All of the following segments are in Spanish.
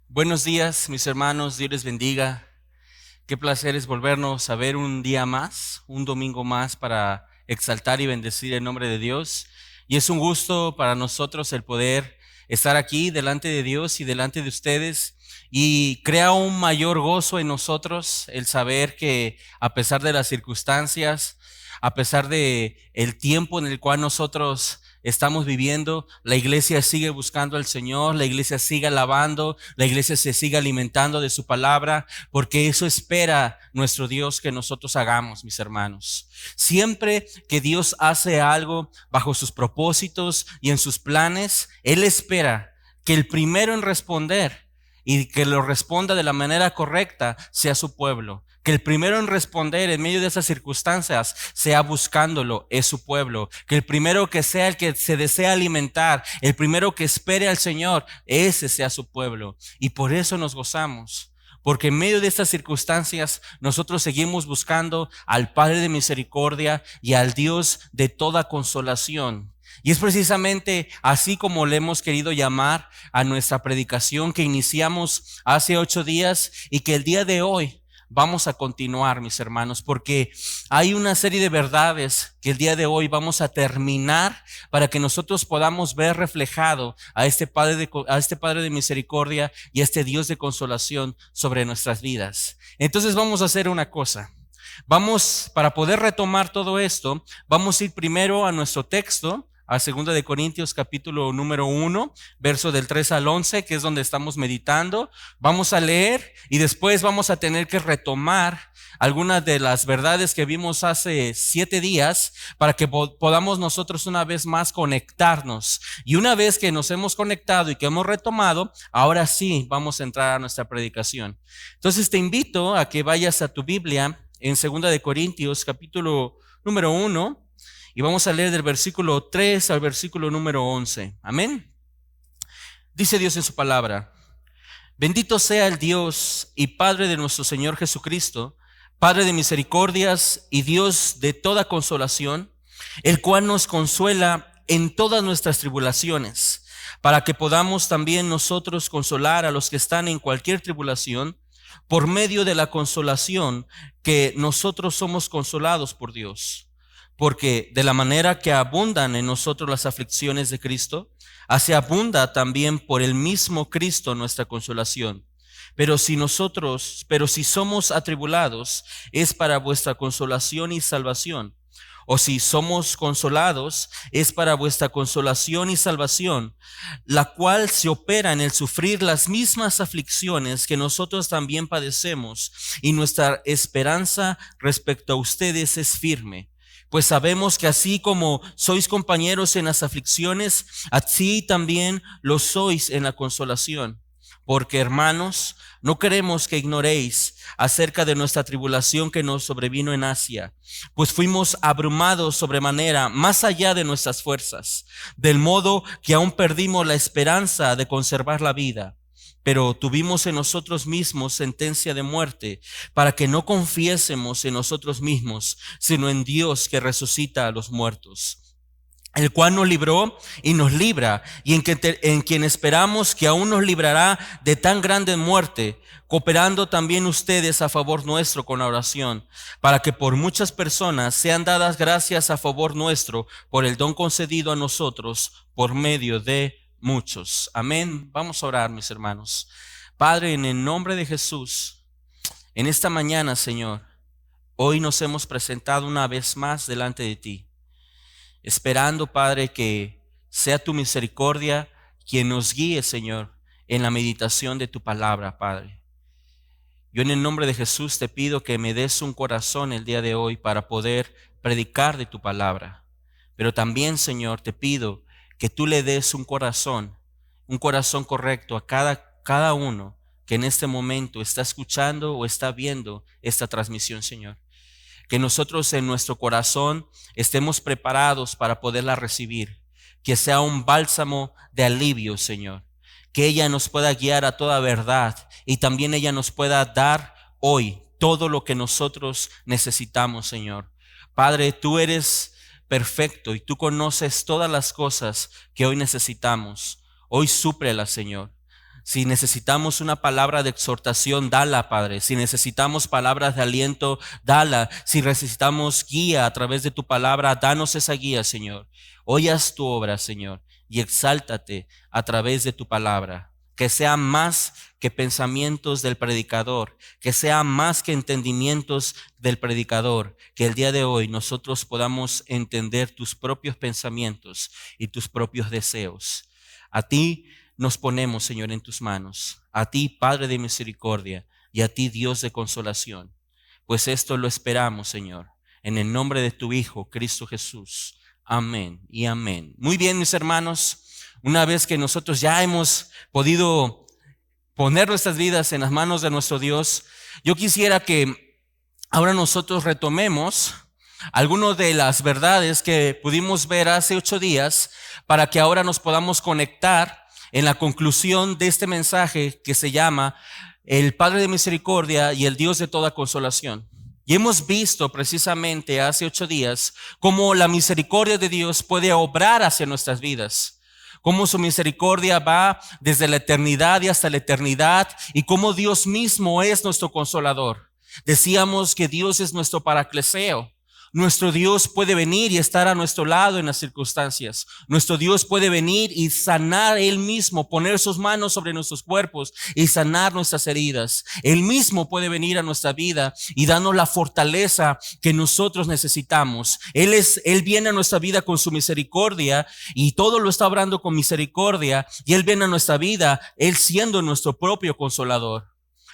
Buenos días, mis hermanos, Dios les bendiga. Qué placer es volvernos a ver un día más, un domingo más para exaltar y bendecir el nombre de Dios. Y es un gusto para nosotros el poder estar aquí delante de Dios y delante de ustedes. Y crea un mayor gozo en nosotros el saber que a pesar de las circunstancias, a pesar de el tiempo en el cual nosotros estamos viviendo, la iglesia sigue buscando al Señor, la iglesia sigue alabando, la iglesia se sigue alimentando de su palabra, porque eso espera nuestro Dios que nosotros hagamos, mis hermanos. Siempre que Dios hace algo bajo sus propósitos y en sus planes, Él espera que el primero en responder y que lo responda de la manera correcta sea su pueblo. Que el primero en responder en medio de esas circunstancias sea buscándolo, es su pueblo. Que el primero que sea el que se desea alimentar, el primero que espere al Señor, ese sea su pueblo. Y por eso nos gozamos. Porque en medio de estas circunstancias nosotros seguimos buscando al Padre de misericordia y al Dios de toda consolación. Y es precisamente así como le hemos querido llamar a nuestra predicación que iniciamos hace 8 días y que el día de hoy vamos a continuar, mis hermanos, porque hay una serie de verdades que el día de hoy vamos a terminar para que nosotros podamos ver reflejado a este Padre de misericordia y a este Dios de consolación sobre nuestras vidas. Entonces vamos a hacer una cosa. Para poder retomar todo esto, vamos a ir primero a nuestro texto, a 2 Corintios capítulo número 1, verso del 3 al 11, que es donde estamos meditando. Vamos a leer y después vamos a tener que retomar algunas de las verdades que vimos hace 7 días para que podamos nosotros una vez más conectarnos. Y una vez que nos hemos conectado y que hemos retomado, ahora sí vamos a entrar a nuestra predicación. Entonces te invito a que vayas a tu Biblia en 2 Corintios capítulo número 1 y vamos a leer del versículo 3 al versículo número 11. Amén. Dice Dios en su palabra: Bendito sea el Dios y Padre de nuestro Señor Jesucristo, Padre de misericordias y Dios de toda consolación, el cual nos consuela en todas nuestras tribulaciones, para que podamos también nosotros consolar a los que están en cualquier tribulación, por medio de la consolación que nosotros somos consolados por Dios. Porque de la manera que abundan en nosotros las aflicciones de Cristo, así abunda también por el mismo Cristo nuestra consolación. Pero si somos atribulados, es para vuestra consolación y salvación. O si somos consolados, es para vuestra consolación y salvación, la cual se opera en el sufrir las mismas aflicciones que nosotros también padecemos, y nuestra esperanza respecto a ustedes es firme. Pues sabemos que así como sois compañeros en las aflicciones, así también lo sois en la consolación. Porque, hermanos, no queremos que ignoréis acerca de nuestra tribulación que nos sobrevino en Asia, pues fuimos abrumados sobremanera, más allá de nuestras fuerzas, del modo que aún perdimos la esperanza de conservar la vida. Pero tuvimos en nosotros mismos sentencia de muerte, para que no confiésemos en nosotros mismos, sino en Dios que resucita a los muertos, el cual nos libró y nos libra, y en quien esperamos que aún nos librará de tan grande muerte, cooperando también ustedes a favor nuestro con la oración, para que por muchas personas sean dadas gracias a favor nuestro por el don concedido a nosotros por medio de muchos. Amén. Vamos a orar, mis hermanos. Padre, en el nombre de Jesús, en esta mañana, Señor, hoy nos hemos presentado una vez más delante de ti, esperando, Padre, que sea tu misericordia quien nos guíe, Señor, en la meditación de tu palabra, Padre. Yo en el nombre de Jesús te pido que me des un corazón el día de hoy para poder predicar de tu palabra. Pero también, Señor, te pido que tú le des un corazón correcto a cada uno que en este momento está escuchando o está viendo esta transmisión, Señor. Que nosotros en nuestro corazón estemos preparados para poderla recibir. Que sea un bálsamo de alivio, Señor. Que ella nos pueda guiar a toda verdad y también ella nos pueda dar hoy todo lo que nosotros necesitamos, Señor. Padre, tú eres perfecto y tú conoces todas las cosas que hoy necesitamos. Hoy súplelas, Señor. Si necesitamos una palabra de exhortación, dala, Padre. Si necesitamos palabras de aliento, dala. Si necesitamos guía a través de tu palabra, danos esa guía, Señor. Hoy haz tu obra, Señor, y exáltate a través de tu palabra. Que sea más que pensamientos del predicador, que sea más que entendimientos del predicador, que el día de hoy nosotros podamos entender tus propios pensamientos y tus propios deseos. A ti nos ponemos, Señor, en tus manos, a ti, Padre de misericordia, y a ti, Dios de consolación, pues esto lo esperamos, Señor, en el nombre de tu Hijo, Cristo Jesús. Amén y amén. Muy bien, mis hermanos, una vez que nosotros ya hemos podido poner nuestras vidas en las manos de nuestro Dios, yo quisiera que ahora nosotros retomemos algunas de las verdades que pudimos ver hace 8 días para que ahora nos podamos conectar en la conclusión de este mensaje que se llama el Padre de misericordia y el Dios de toda consolación. Y hemos visto precisamente hace 8 días cómo la misericordia de Dios puede obrar hacia nuestras vidas, cómo su misericordia va desde la eternidad y hasta la eternidad, y cómo Dios mismo es nuestro consolador. Decíamos que Dios es nuestro paracleseo. Nuestro Dios puede venir y estar a nuestro lado en las circunstancias. Nuestro Dios puede venir y sanar Él mismo, poner sus manos sobre nuestros cuerpos y sanar nuestras heridas. Él mismo puede venir a nuestra vida y darnos la fortaleza que nosotros necesitamos. Él viene a nuestra vida con su misericordia y todo lo está obrando con misericordia, y Él viene a nuestra vida, Él siendo nuestro propio consolador.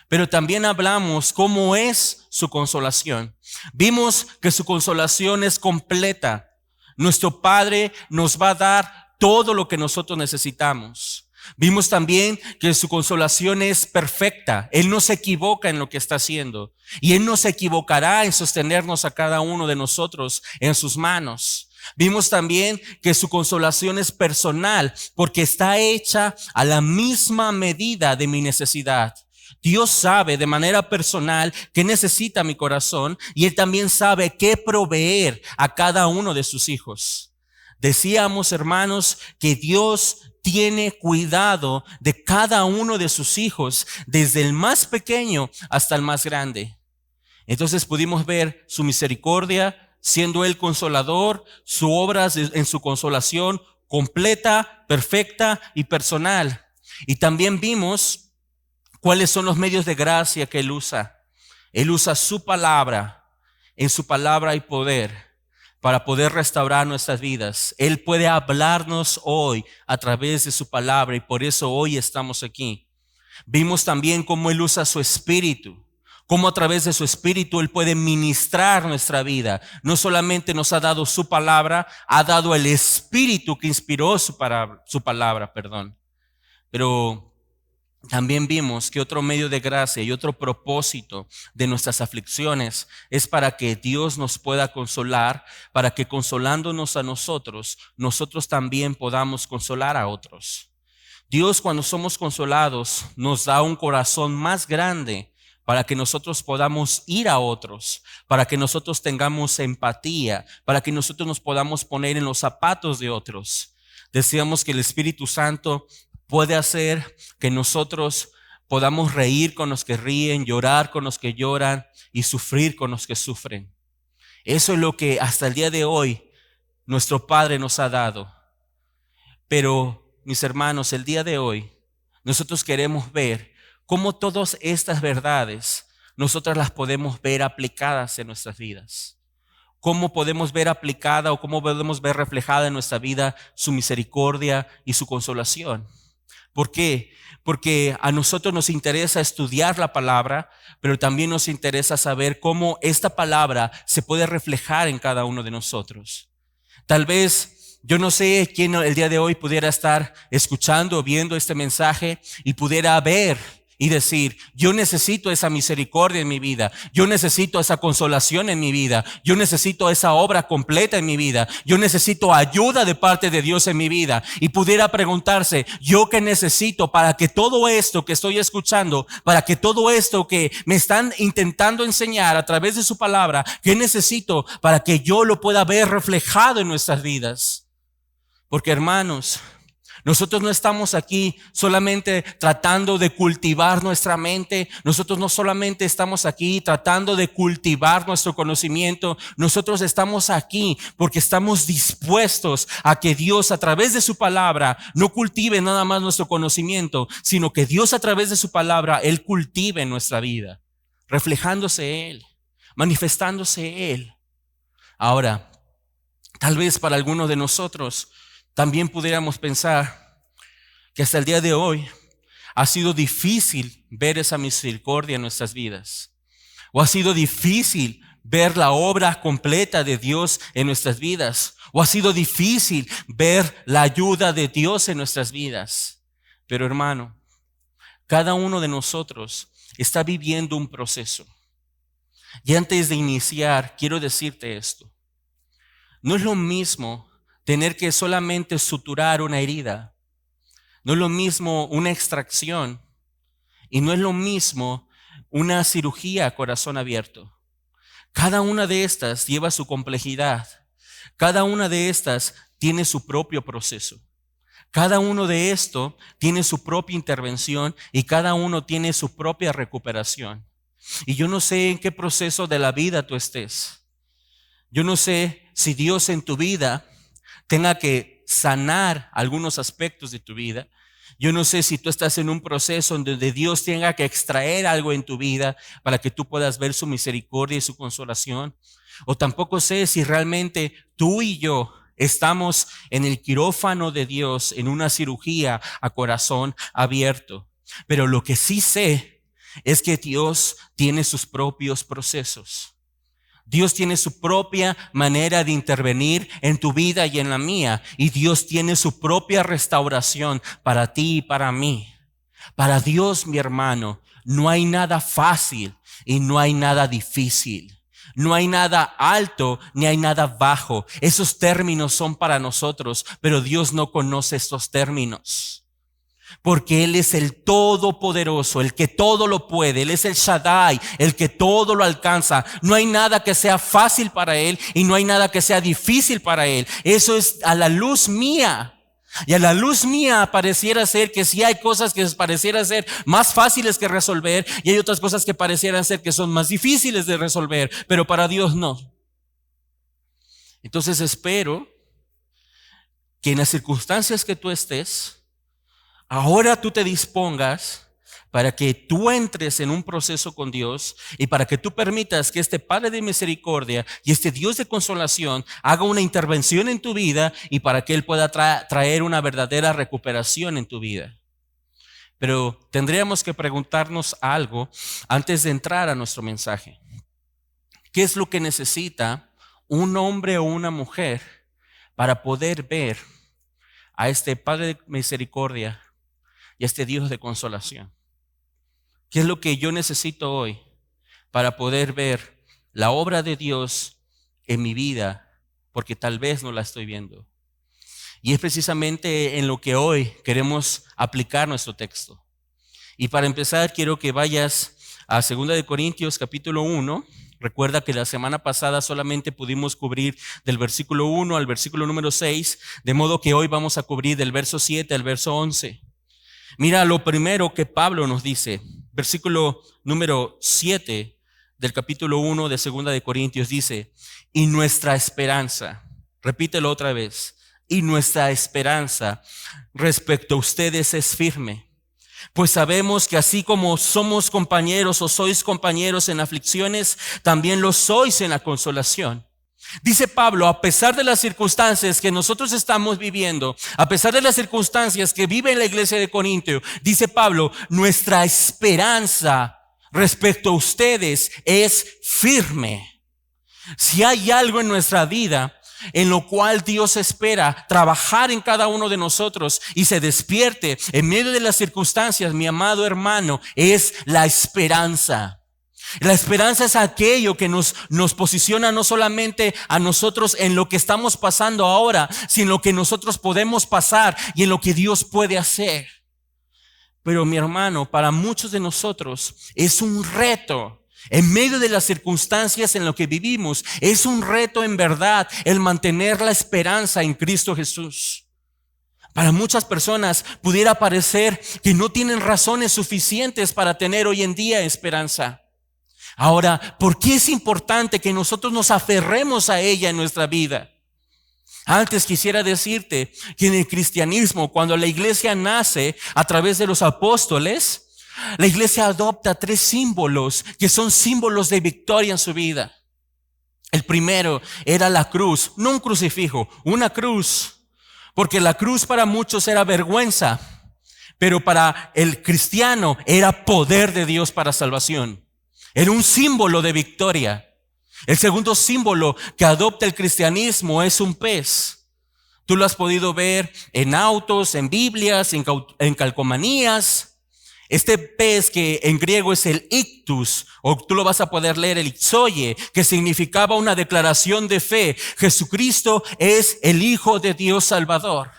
Pero también hablamos cómo es su consolación. Vimos que su consolación es completa. Nuestro Padre nos va a dar todo lo que nosotros necesitamos. Vimos también que su consolación es perfecta. Él no se equivoca en lo que está haciendo, y Él no se equivocará en sostenernos a cada uno de nosotros en sus manos. Vimos también que su consolación es personal, porque está hecha a la misma medida de mi necesidad. Dios sabe de manera personal qué necesita mi corazón, y Él también sabe qué proveer a cada uno de sus hijos. Decíamos, hermanos, que Dios tiene cuidado de cada uno de sus hijos, desde el más pequeño hasta el más grande. Entonces pudimos ver su misericordia, siendo Él consolador, su obra en su consolación completa, perfecta y personal. Y también vimos ¿cuáles son los medios de gracia que Él usa? Él usa su palabra. En su palabra hay poder para poder restaurar nuestras vidas. Él puede hablarnos hoy a través de su palabra, y por eso hoy estamos aquí. Vimos también cómo Él usa su espíritu, cómo a través de su espíritu Él puede ministrar nuestra vida. No solamente nos ha dado su palabra, ha dado el espíritu que inspiró su palabra, Pero también vimos que otro medio de gracia y otro propósito de nuestras aflicciones es para que Dios nos pueda consolar, para que consolándonos a nosotros también podamos consolar a otros. Dios, cuando somos consolados, nos da un corazón más grande para que nosotros podamos ir a otros, para que nosotros tengamos empatía, para que nosotros nos podamos poner en los zapatos de otros. Decíamos que el Espíritu Santo puede hacer que nosotros podamos reír con los que ríen, llorar con los que lloran y sufrir con los que sufren. Eso es lo que hasta el día de hoy nuestro Padre nos ha dado. Pero, mis hermanos, el día de hoy nosotros queremos ver cómo todas estas verdades nosotras las podemos ver aplicadas en nuestras vidas. Cómo podemos ver aplicada o cómo podemos ver reflejada en nuestra vida su misericordia y su consolación. ¿Por qué? Porque a nosotros nos interesa estudiar la palabra, pero también nos interesa saber cómo esta palabra se puede reflejar en cada uno de nosotros. Tal vez, yo no sé quién el día de hoy pudiera estar escuchando o viendo este mensaje y pudiera ver y decir: yo necesito esa misericordia en mi vida, yo necesito esa consolación en mi vida, yo necesito esa obra completa en mi vida, yo necesito ayuda de parte de Dios en mi vida. Y pudiera preguntarse: ¿yo qué necesito para que todo esto que estoy escuchando, para que todo esto que me están intentando enseñar a través de su palabra, qué necesito para que yo lo pueda ver reflejado en nuestras vidas? Porque, hermanos, Nosotros no estamos aquí solamente tratando de cultivar nuestra mente. Nosotros no solamente estamos aquí tratando de cultivar nuestro conocimiento. Nosotros estamos aquí porque estamos dispuestos a que Dios a través de su palabra no cultive nada más nuestro conocimiento, sino que Dios a través de su palabra, Él cultive nuestra vida, reflejándose Él, manifestándose Él. Ahora, tal vez para algunos de nosotros también pudiéramos pensar que hasta el día de hoy ha sido difícil ver esa misericordia en nuestras vidas, o ha sido difícil ver la obra completa de Dios en nuestras vidas, o ha sido difícil ver la ayuda de Dios en nuestras vidas. Pero hermano, cada uno de nosotros está viviendo un proceso. Y antes de iniciar, quiero decirte esto. No es lo mismo tener que solamente suturar una herida. No es lo mismo una extracción. Y no es lo mismo una cirugía a corazón abierto. Cada una de estas lleva su complejidad. Cada una de estas tiene su propio proceso. Cada uno de esto tiene su propia intervención y cada uno tiene su propia recuperación. Y yo no sé en qué proceso de la vida tú estés. Yo no sé si Dios en tu vida tenga que sanar algunos aspectos de tu vida. Yo no sé si tú estás en un proceso en donde Dios tenga que extraer algo en tu vida para que tú puedas ver su misericordia y su consolación. O tampoco sé si realmente tú y yo estamos en el quirófano de Dios, en una cirugía a corazón abierto. Pero lo que sí sé es que Dios tiene sus propios procesos. Dios tiene su propia manera de intervenir en tu vida y en la mía. Y Dios tiene su propia restauración para ti y para mí. Para Dios, mi hermano, no hay nada fácil y no hay nada difícil. No hay nada alto ni hay nada bajo. Esos términos son para nosotros, pero Dios no conoce estos términos. Porque Él es el Todopoderoso, el que todo lo puede. Él es el Shaddai, el que todo lo alcanza. No hay nada que sea fácil para Él y no hay nada que sea difícil para Él. Eso es a la luz mía. Y a la luz mía pareciera ser que sí hay cosas que pareciera ser más fáciles que resolver y hay otras cosas que parecieran ser que son más difíciles de resolver, pero para Dios no. Entonces espero que en las circunstancias que tú estés, ahora tú te dispongas para que tú entres en un proceso con Dios y para que tú permitas que este Padre de misericordia y este Dios de consolación haga una intervención en tu vida y para que Él pueda traer una verdadera recuperación en tu vida. Pero tendríamos que preguntarnos algo antes de entrar a nuestro mensaje. ¿Qué es lo que necesita un hombre o una mujer para poder ver a este Padre de misericordia y este Dios de consolación? ¿Qué es lo que yo necesito hoy para poder ver la obra de Dios en mi vida? Porque tal vez no la estoy viendo. Y es precisamente en lo que hoy queremos aplicar nuestro texto. Y para empezar quiero que vayas a 2 de Corintios capítulo 1. Recuerda que la semana pasada solamente pudimos cubrir del versículo 1 al versículo número 6, de modo que hoy vamos a cubrir del verso 7 al verso 11. Mira lo primero que Pablo nos dice, versículo número 7 del capítulo 1 de 2 de Corintios dice, y nuestra esperanza, repítelo otra vez, y nuestra esperanza respecto a ustedes es firme. Pues sabemos que así como somos compañeros o sois compañeros en aflicciones, también lo sois en la consolación. Dice Pablo, a pesar de las circunstancias que nosotros estamos viviendo, a pesar de las circunstancias que vive la iglesia de Corintio, dice Pablo, nuestra esperanza respecto a ustedes es firme. Si hay algo en nuestra vida en lo cual Dios espera trabajar en cada uno de nosotros y se despierte en medio de las circunstancias, mi amado hermano, es la esperanza. La esperanza es aquello que nos posiciona no solamente a nosotros en lo que estamos pasando ahora, sino en lo que nosotros podemos pasar y en lo que Dios puede hacer. Pero mi hermano, para muchos de nosotros es un reto. En medio de las circunstancias en lo que vivimos, es un reto en verdad el mantener la esperanza en Cristo Jesús. Para muchas personas pudiera parecer que no tienen razones suficientes para tener hoy en día esperanza. Ahora, ¿por qué es importante que nosotros nos aferremos a ella en nuestra vida? Antes quisiera decirte que en el cristianismo, cuando la iglesia nace a través de los apóstoles, la iglesia adopta 3 símbolos que son símbolos de victoria en su vida. El primero era la cruz, no un crucifijo, una cruz. Porque la cruz para muchos era vergüenza, pero para el cristiano era poder de Dios para salvación. Era un símbolo de victoria. El segundo símbolo que adopta el cristianismo es un pez. Tú lo has podido ver en autos, en Biblias, en calcomanías. Este pez, que en griego es el ictus, o tú lo vas a poder leer el ixoye, que significaba una declaración de fe. Jesucristo es el Hijo de Dios Salvador.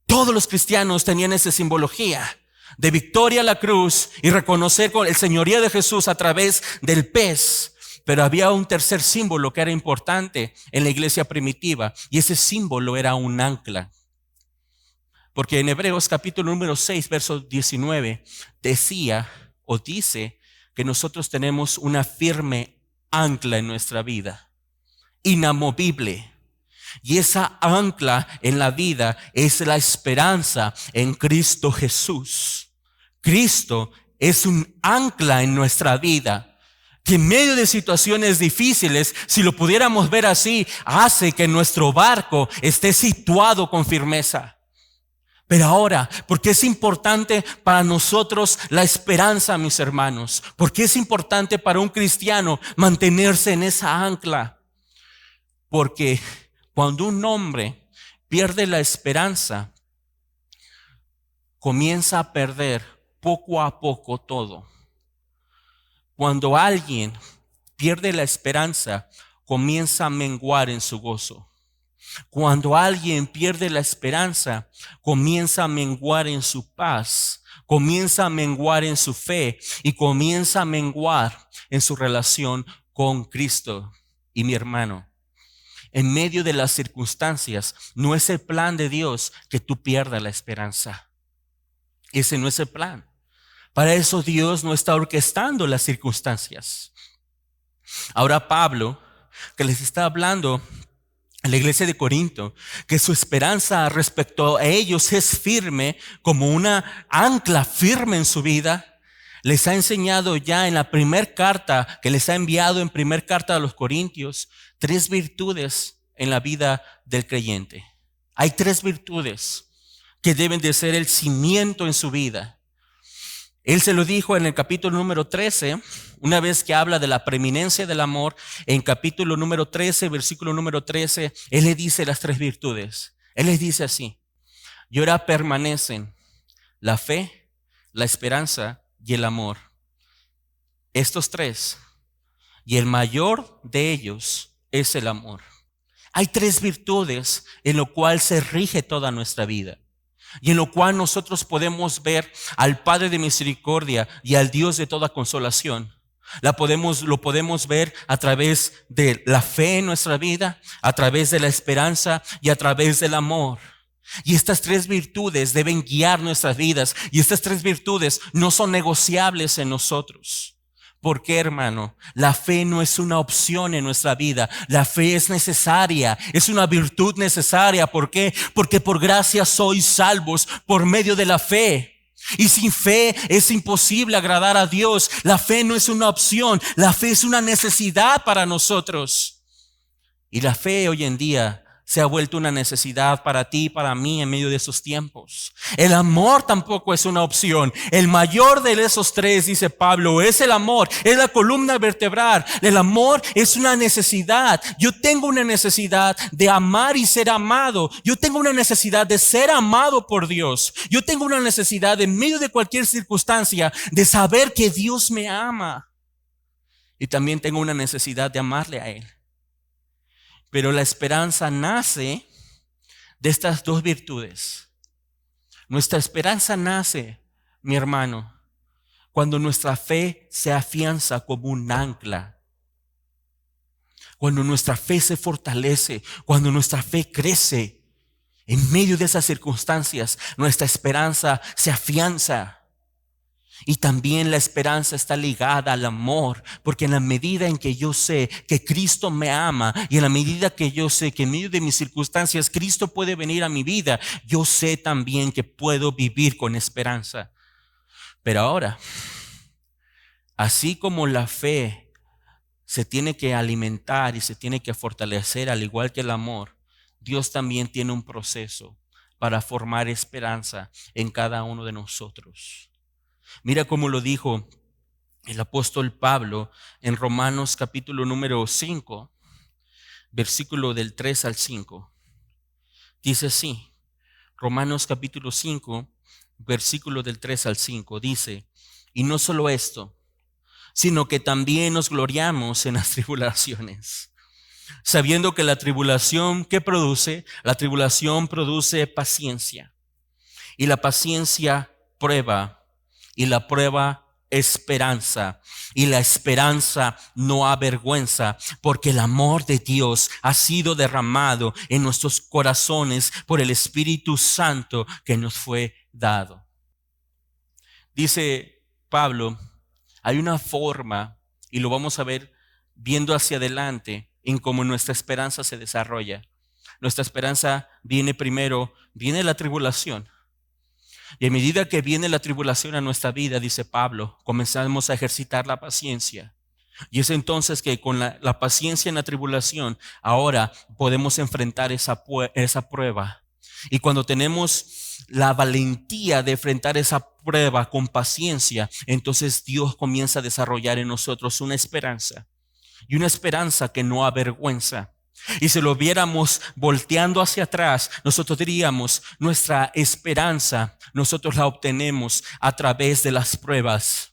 Todos los cristianos tenían esa simbología de victoria a la cruz y reconocer el señorío de Jesús a través del pez. Pero había un tercer símbolo que era importante en la iglesia primitiva, y ese símbolo era un ancla. Porque en Hebreos capítulo número 6, verso 19, dice que nosotros tenemos una firme ancla en nuestra vida, inamovible. Y esa ancla en la vida es la esperanza en Cristo Jesús. Cristo es un ancla en nuestra vida, que en medio de situaciones difíciles, si lo pudiéramos ver así, hace que nuestro barco esté situado con firmeza. Pero ahora, ¿por qué es importante para nosotros la esperanza, mis hermanos? ¿Por qué es importante para un cristiano mantenerse en esa ancla? Porque cuando un hombre pierde la esperanza, comienza a perder poco a poco todo. Cuando alguien pierde la esperanza, comienza a menguar en su gozo. Cuando alguien pierde la esperanza, comienza a menguar en su paz, comienza a menguar en su fe y comienza a menguar en su relación con Cristo. Y mi hermano, en medio de las circunstancias, no es el plan de Dios que tú pierdas la esperanza. Ese no es el plan. Para eso Dios no está orquestando las circunstancias. Ahora Pablo, que les está hablando a la iglesia de Corinto, que su esperanza respecto a ellos es firme, como una ancla firme en su vida, les ha enseñado ya en la primera carta que les ha enviado, en primera carta a los Corintios, 3 virtudes en la vida del creyente. Hay 3 virtudes que deben de ser el cimiento en su vida. Él se lo dijo en el capítulo número 13, una vez que habla de la preeminencia del amor. En capítulo número 13, versículo número 13, Él le dice las 3 virtudes. Él les dice así: y ahora permanecen la fe, la esperanza y el amor. Estos 3, y el mayor de ellos es el amor. Hay 3 virtudes en lo cual se rige toda nuestra vida, y en lo cual nosotros podemos ver al Padre de misericordia y al Dios de toda consolación. Lo podemos ver a través de la fe en nuestra vida, a través de la esperanza y a través del amor. Y estas 3 virtudes deben guiar nuestras vidas, y estas 3 virtudes no son negociables en nosotros. ¿Por qué, hermano? La fe no es una opción en nuestra vida. La fe es necesaria, es una virtud necesaria. ¿Por qué? Porque por gracia sois salvos por medio de la fe. Y sin fe es imposible agradar a Dios. La fe no es una opción, la fe es una necesidad para nosotros. Y la fe hoy en día se ha vuelto una necesidad para ti y para mí en medio de esos tiempos. El amor tampoco es una opción. El mayor de esos 3, dice Pablo, es el amor. Es la columna vertebral. El amor es una necesidad. Yo tengo una necesidad de amar y ser amado. Yo tengo una necesidad de ser amado por Dios. Yo tengo una necesidad en medio de cualquier circunstancia de saber que Dios me ama. Y también tengo una necesidad de amarle a Él. Pero la esperanza nace de estas 2 virtudes. Nuestra esperanza nace, mi hermano, cuando nuestra fe se afianza como un ancla. Cuando nuestra fe se fortalece, cuando nuestra fe crece En medio de esas circunstancias, nuestra esperanza se afianza. Y también la esperanza está ligada al amor, porque en la medida en que yo sé que Cristo me ama y en la medida que yo sé que en medio de mis circunstancias Cristo puede venir a mi vida, yo sé también que puedo vivir con esperanza. Pero ahora, así como la fe se tiene que alimentar y se tiene que fortalecer al igual que el amor, Dios también tiene un proceso para formar esperanza en cada uno de nosotros. Mira cómo lo dijo el apóstol Pablo en Romanos capítulo número 5, versículo del 3 al 5. Dice así, Romanos capítulo 5, versículo del 3 al 5, dice, y no solo esto, sino que también nos gloriamos en las tribulaciones, sabiendo que la tribulación, ¿qué produce? La tribulación produce paciencia, y la paciencia prueba, y la prueba esperanza, y la esperanza no avergüenza, porque el amor de Dios ha sido derramado en nuestros corazones por el Espíritu Santo que nos fue dado. Dice Pablo, hay una forma, y lo vamos a ver viendo hacia adelante, en cómo nuestra esperanza se desarrolla. Nuestra esperanza viene primero, viene la tribulación. Y a medida que viene la tribulación a nuestra vida, dice Pablo, comenzamos a ejercitar la paciencia. Y es entonces que con la paciencia en la tribulación, ahora podemos enfrentar esa prueba. Y cuando tenemos la valentía de enfrentar esa prueba con paciencia, entonces Dios comienza a desarrollar en nosotros una esperanza. Y una esperanza que no avergüenza. Y si lo viéramos volteando hacia atrás, nosotros diríamos, nuestra esperanza, nosotros la obtenemos a través de las pruebas.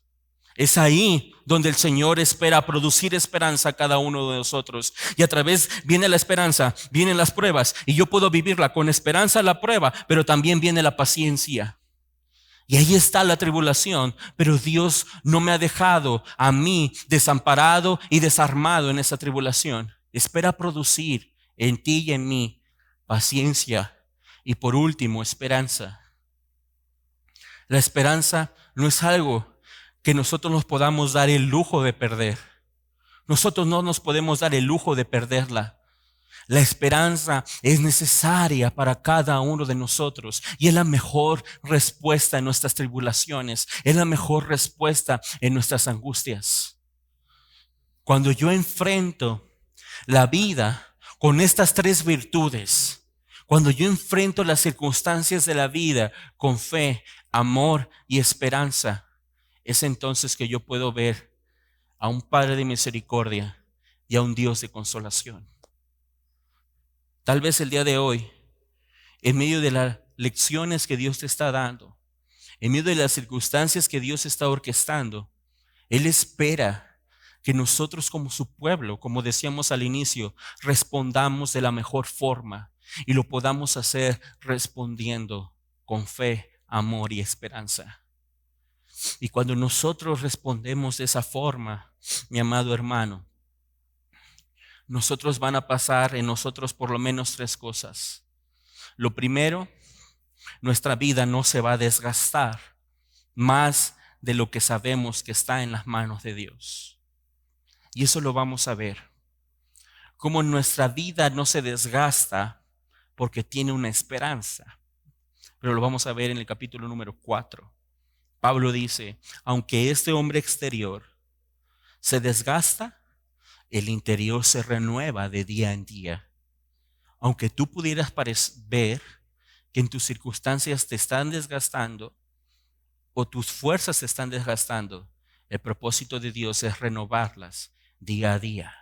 Es ahí donde el Señor espera producir esperanza a cada uno de nosotros. Y a través viene la esperanza, vienen las pruebas. Y yo puedo vivirla con esperanza la prueba, pero también viene la paciencia. Y ahí está la tribulación, pero Dios no me ha dejado a mí desamparado y desarmado en esa tribulación. Espera producir en ti y en mí paciencia y por último esperanza. La esperanza no es algo que nosotros nos podamos dar el lujo de perder. Nosotros no nos podemos dar el lujo de perderla. La esperanza es necesaria para cada uno de nosotros y es la mejor respuesta en nuestras tribulaciones, es la mejor respuesta en nuestras angustias. Cuando yo enfrento la vida con estas tres virtudes, cuando yo enfrento las circunstancias de la vida con fe, amor y esperanza, es entonces que yo puedo ver a un Padre de misericordia y a un Dios de consolación. Tal vez el día de hoy, en medio de las lecciones que Dios te está dando, en medio de las circunstancias que Dios está orquestando, Él espera que nosotros como su pueblo, como decíamos al inicio, respondamos de la mejor forma y lo podamos hacer respondiendo con fe, amor y esperanza. Y cuando nosotros respondemos de esa forma, mi amado hermano, nosotros van a pasar en nosotros por lo menos tres cosas. Lo primero, nuestra vida no se va a desgastar más de lo que sabemos que está en las manos de Dios. Y eso lo vamos a ver. Cómo nuestra vida no se desgasta porque tiene una esperanza. Pero lo vamos a ver en el capítulo número 4. Pablo dice, aunque este hombre exterior se desgasta, el interior se renueva de día en día. Aunque tú pudieras ver que en tus circunstancias te están desgastando o tus fuerzas se están desgastando, el propósito de Dios es renovarlas día a día.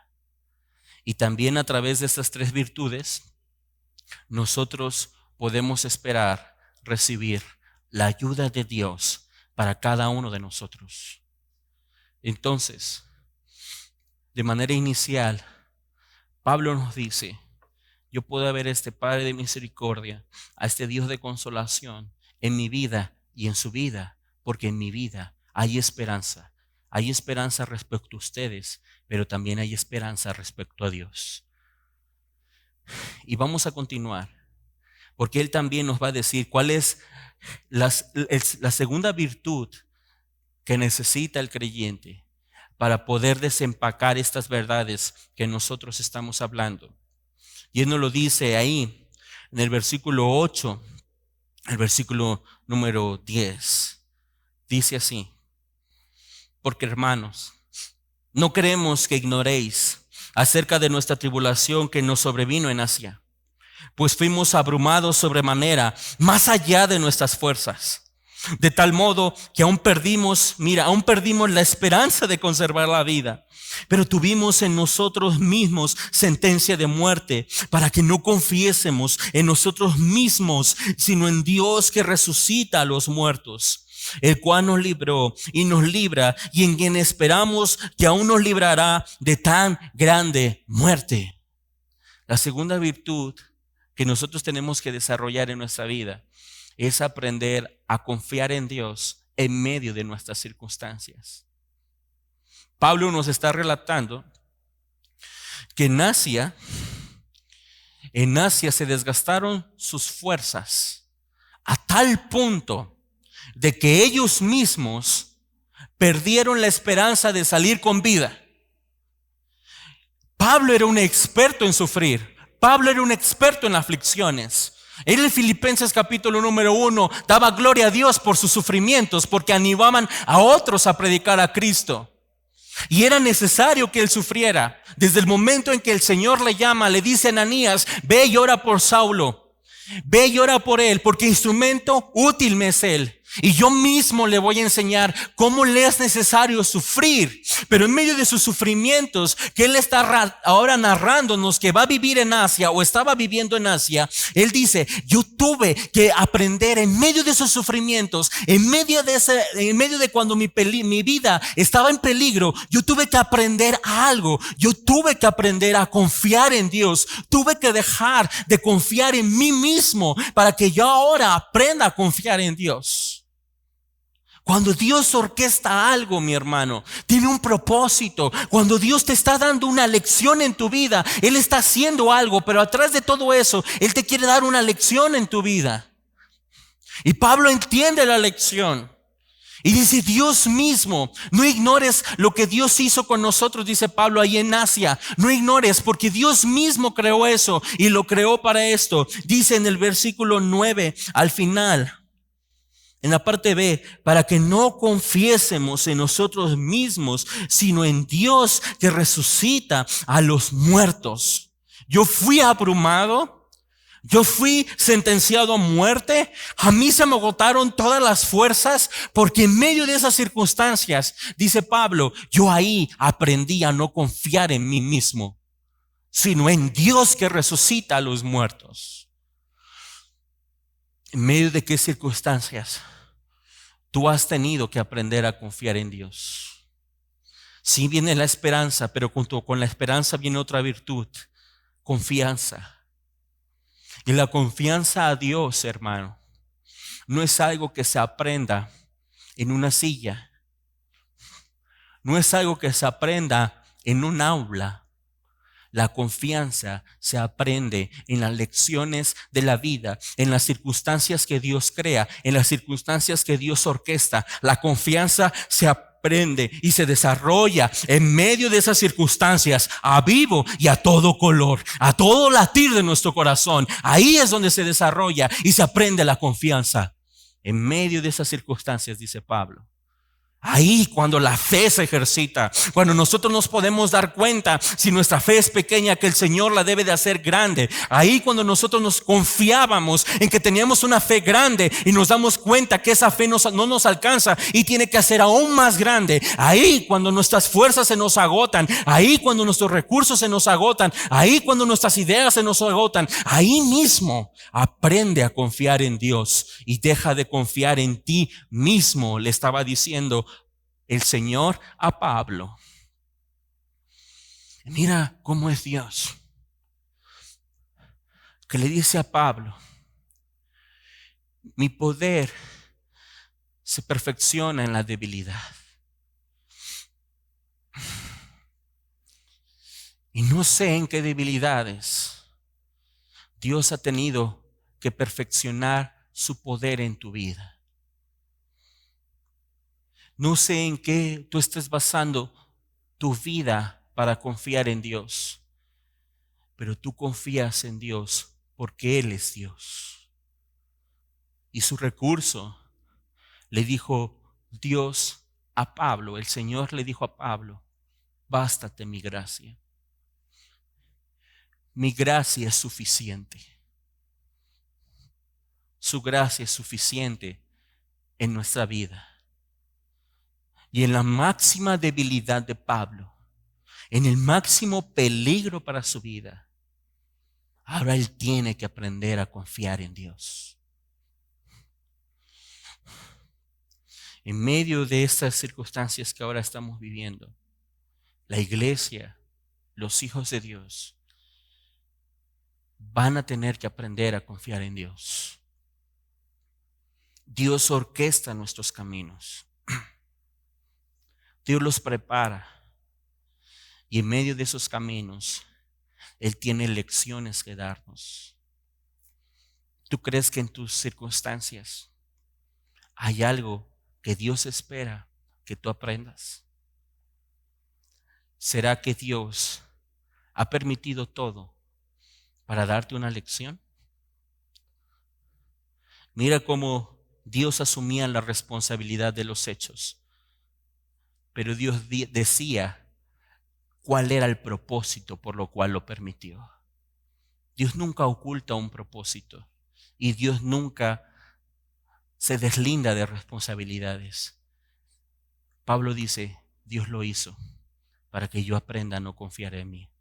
Y también a través de estas tres virtudes, nosotros podemos esperar recibir la ayuda de Dios para cada uno de nosotros. Entonces, de manera inicial, Pablo nos dice, yo puedo ver a este Padre de misericordia, a este Dios de consolación en mi vida y en su vida, porque en mi vida hay esperanza. Hay esperanza respecto a ustedes, pero también hay esperanza respecto a Dios. Y vamos a continuar. porque Él también nos va a decir cuál es la segunda virtud que necesita el creyente para poder desempacar estas verdades que nosotros estamos hablando. Y Él nos lo dice ahí en el versículo 8, el versículo número 10. Dice así: porque hermanos, no queremos que ignoréis acerca de nuestra tribulación que nos sobrevino en Asia, pues fuimos abrumados sobremanera, más allá de nuestras fuerzas, de tal modo que aún perdimos la esperanza de conservar la vida. Pero tuvimos en nosotros mismos sentencia de muerte, para que no confiésemos en nosotros mismos, sino en Dios que resucita a los muertos, el cual nos libró y nos libra, y en quien esperamos que aún nos librará de tan grande muerte. La segunda virtud que nosotros tenemos que desarrollar en nuestra vida es aprender a confiar en Dios en medio de nuestras circunstancias. Pablo nos está relatando que en Asia se desgastaron sus fuerzas a tal punto de que ellos mismos perdieron la esperanza de salir con vida. Pablo era un experto en sufrir. Pablo era un experto en aflicciones. En el Filipenses capítulo número 1 daba gloria a Dios por sus sufrimientos, porque animaban a otros a predicar a Cristo. Y era necesario que él sufriera. Desde el momento en que el Señor le llama, le dice a Ananías: ve y ora por Saulo, ve y ora por él, porque instrumento útil me es él. Y yo mismo le voy a enseñar cómo le es necesario sufrir. Pero en medio de sus sufrimientos, que él está ahora narrándonos que va a vivir en Asia, o estaba viviendo en Asia, él dice: yo tuve que aprender en medio de esos sufrimientos, en medio de cuando mi vida estaba en peligro, yo tuve que aprender algo. Yo tuve que aprender a confiar en Dios. Tuve que dejar de confiar en mí mismo para que yo ahora aprenda a confiar en Dios. Cuando Dios orquesta algo, mi hermano, tiene un propósito. Cuando Dios te está dando una lección en tu vida, Él está haciendo algo, pero atrás de todo eso, Él te quiere dar una lección en tu vida. Y Pablo entiende la lección. Y dice: Dios mismo, no ignores lo que Dios hizo con nosotros, dice Pablo ahí en Asia. No ignores, porque Dios mismo creó eso y lo creó para esto. Dice en el versículo 9, al final, en la parte B: para que no confiésemos en nosotros mismos, sino en Dios que resucita a los muertos. Yo fui abrumado, yo fui sentenciado a muerte, a mí se me agotaron todas las fuerzas, porque en medio de esas circunstancias, dice Pablo, yo ahí aprendí a no confiar en mí mismo, sino en Dios que resucita a los muertos. ¿En medio de qué circunstancias tú has tenido que aprender a confiar en Dios? Sí, viene la esperanza, pero junto con la esperanza viene otra virtud: confianza. Y la confianza a Dios, hermano, no es algo que se aprenda en una silla. No es algo que se aprenda en un aula. La confianza se aprende en las lecciones de la vida, en las circunstancias que Dios crea, en las circunstancias que Dios orquesta. La confianza se aprende y se desarrolla en medio de esas circunstancias, a vivo y a todo color, a todo latir de nuestro corazón. Ahí es donde se desarrolla y se aprende la confianza. En medio de esas circunstancias, dice Pablo. Ahí cuando la fe se ejercita, cuando nosotros nos podemos dar cuenta si nuestra fe es pequeña, que el Señor la debe de hacer grande. Ahí cuando nosotros nos confiábamos en que teníamos una fe grande y nos damos cuenta que esa fe no nos alcanza y tiene que hacer aún más grande. Ahí cuando nuestras fuerzas se nos agotan, ahí cuando nuestros recursos se nos agotan, ahí cuando nuestras ideas se nos agotan, ahí mismo aprende a confiar en Dios y deja de confiar en ti mismo, le estaba diciendo el Señor a Pablo. Mira cómo es Dios, que le dice a Pablo: mi poder se perfecciona en la debilidad. Y no sé en qué debilidades Dios ha tenido que perfeccionar su poder en tu vida. No sé en qué tú estés basando tu vida para confiar en Dios, pero tú confías en Dios porque Él es Dios. Y su recurso le dijo Dios a Pablo, el Señor le dijo a Pablo: bástate mi gracia. Mi gracia es suficiente. Su gracia es suficiente en nuestra vida. Y en la máxima debilidad de Pablo, en el máximo peligro para su vida, ahora él tiene que aprender a confiar en Dios. En medio de estas circunstancias que ahora estamos viviendo, la iglesia, los hijos de Dios, van a tener que aprender a confiar en Dios. Dios orquesta nuestros caminos. Dios los prepara. Y en medio de esos caminos, Él tiene lecciones que darnos. ¿Tú crees que en tus circunstancias hay algo que Dios espera que tú aprendas? ¿Será que Dios ha permitido todo para darte una lección? Mira cómo Dios asumía la responsabilidad de los hechos, pero Dios decía cuál era el propósito por lo cual lo permitió. Dios nunca oculta un propósito y Dios nunca se deslinda de responsabilidades. Pablo dice: Dios lo hizo para que yo aprenda a no confiar en mí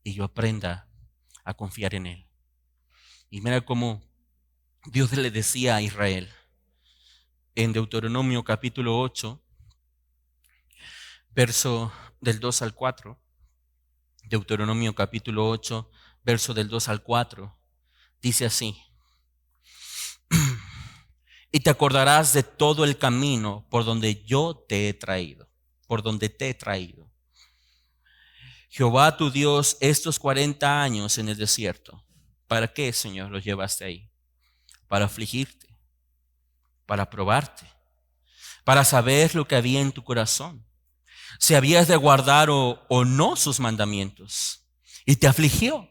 y yo aprenda a confiar en Él. Y mira cómo Dios le decía a Israel en Deuteronomio capítulo 8, verso del 2 al 4. Deuteronomio capítulo 8, verso del 2 al 4. Dice así: y te acordarás de todo el camino por donde yo te he traído, por donde te he traído, Jehová tu Dios, estos 40 años en el desierto. ¿Para qué, Señor, los llevaste ahí? Para afligirte, para probarte, para saber lo que había en tu corazón, si habías de guardar o no sus mandamientos. Y te afligió,